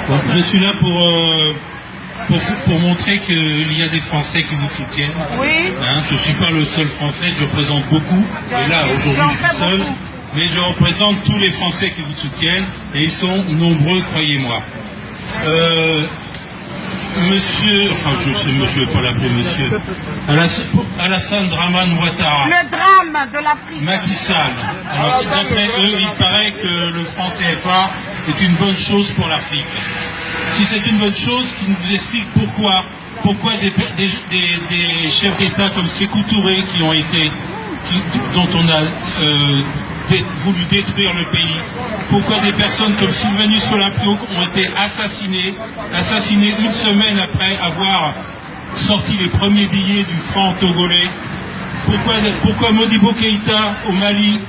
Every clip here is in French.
Bon, je suis là pour montrer qu'il y a des Français qui vous soutiennent. Oui. Hein, je ne suis pas le seul Français, je représente beaucoup. Et là, aujourd'hui, je suis seul. Mais je représente tous les Français qui vous soutiennent. Et ils sont nombreux, croyez-moi. Monsieur, enfin, je ne vais pas l'appeler monsieur. Alassane Dramane Ouattara. Le drame de l'Afrique. Macky Sall. Alors, d'après eux, il paraît que le franc CFA est une bonne chose pour l'Afrique. Si c'est une bonne chose, qu'ils nous expliquent pourquoi. Pourquoi des chefs d'État comme Sékou Touré dont on a voulu détruire le pays. Pourquoi des personnes comme Sylvanus Olympio ont été assassinés une semaine après avoir sorti les premiers billets du franc togolais. Pourquoi Modibo Keïta au Mali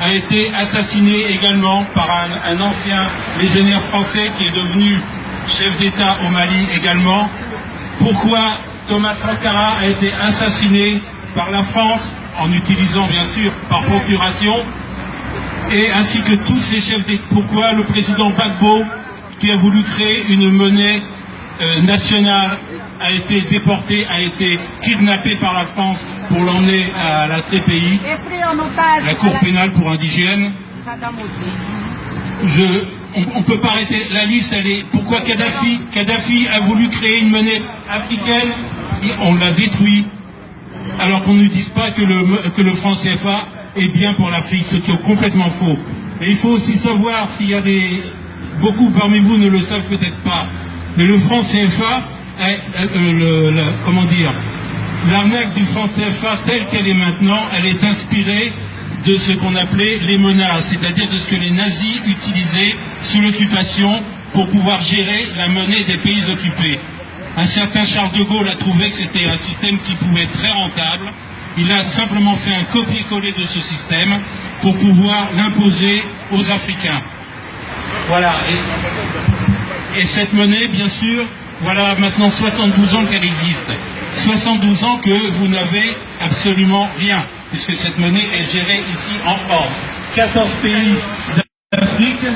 a été assassiné également par un ancien légionnaire français qui est devenu chef d'État au Mali également. Pourquoi Thomas Sankara a été assassiné par la France en utilisant bien sûr par procuration, et ainsi que tous ces chefs d'État. Pourquoi le président Gbagbo, qui a voulu créer une monnaie nationale, a été déporté, a été kidnappé par la France pour l'emmener à la CPI, la Cour pénale pour indigènes. On ne peut pas arrêter la liste. Pourquoi Kadhafi a voulu créer une monnaie africaine, on l'a détruit, alors qu'on ne dise pas que le franc CFA est bien pour l'Afrique, ce qui est complètement faux. Et il faut aussi savoir, s'il y a beaucoup parmi vous ne le savent peut-être pas, mais le franc CFA, l'arnaque du franc CFA telle qu'elle est maintenant, elle est inspirée de ce qu'on appelait les menaces, c'est-à-dire de ce que les nazis utilisaient sous l'occupation pour pouvoir gérer la monnaie des pays occupés. Un certain Charles de Gaulle a trouvé que c'était un système qui pouvait être très rentable. Il a simplement fait un copier-coller de ce système pour pouvoir l'imposer aux Africains. Voilà. Et cette monnaie, bien sûr, voilà maintenant 72 ans qu'elle existe. 72 ans que vous n'avez absolument rien, puisque cette monnaie est gérée ici en France. 14 pays d'Afrique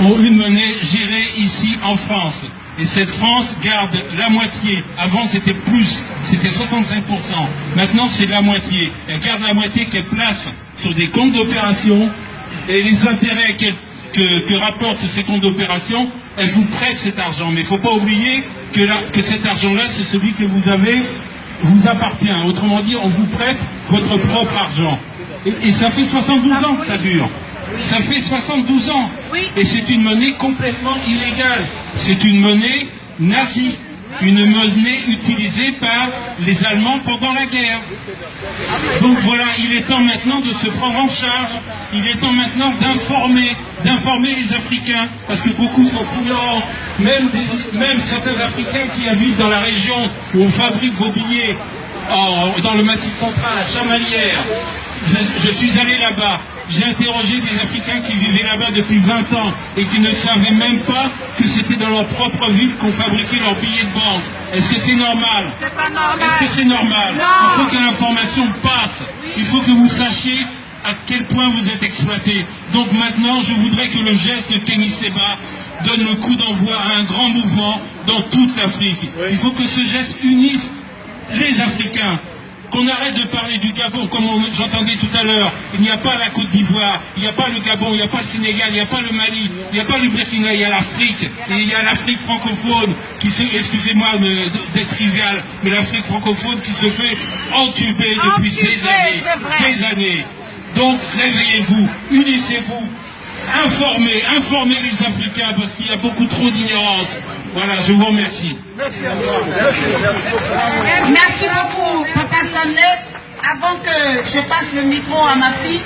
ont une monnaie gérée ici en France. Et cette France garde la moitié. Avant, c'était plus, c'était 65%. Maintenant, c'est la moitié. Elle garde la moitié qu'elle place sur des comptes d'opération. Et les intérêts que rapportent ces comptes d'opération, elle vous prête cet argent. Mais il ne faut pas oublier que cet argent-là, c'est celui que vous avez, vous appartient. Autrement dit, on vous prête votre propre argent. Et ça fait 72 ans que ça dure. Ça fait 72 ans. Et c'est une monnaie complètement illégale. C'est une monnaie nazie. Une monnaie utilisée par les Allemands pendant la guerre. Donc voilà, il est temps maintenant de se prendre en charge. Il est temps maintenant d'informer les Africains, parce que beaucoup sont ignorants. Même certains Africains qui habitent dans la région où on fabrique vos billets, dans le Massif central, à Chamalières. Je suis allé là-bas. J'ai interrogé des Africains qui vivaient là-bas depuis 20 ans et qui ne savaient même pas que c'était dans leur propre ville qu'on fabriquait leurs billets de banque. Est-ce que c'est normal? C'est pas normal. Est-ce que c'est normal? Non. Il faut que l'information passe. Il faut que vous sachiez à quel point vous êtes exploité. Donc maintenant, je voudrais que le geste de Kémy Séba donne le coup d'envoi à un grand mouvement dans toute l'Afrique. Il faut que ce geste unisse les Africains. Qu'on arrête de parler du Gabon, comme j'entendais tout à l'heure. Il n'y a pas la Côte d'Ivoire, il n'y a pas le Gabon, il n'y a pas le Sénégal, il n'y a pas le Mali, il n'y a pas le Burkina, il y a l'Afrique. Et il y a l'Afrique francophone, excusez-moi d'être trivial, mais l'Afrique francophone qui se fait entuber depuis des années. Donc réveillez-vous, unissez-vous, informez les Africains, parce qu'il y a beaucoup trop d'ignorance. Voilà, je vous remercie. Merci beaucoup, Papa Stanley. Avant que je passe le micro à ma fille,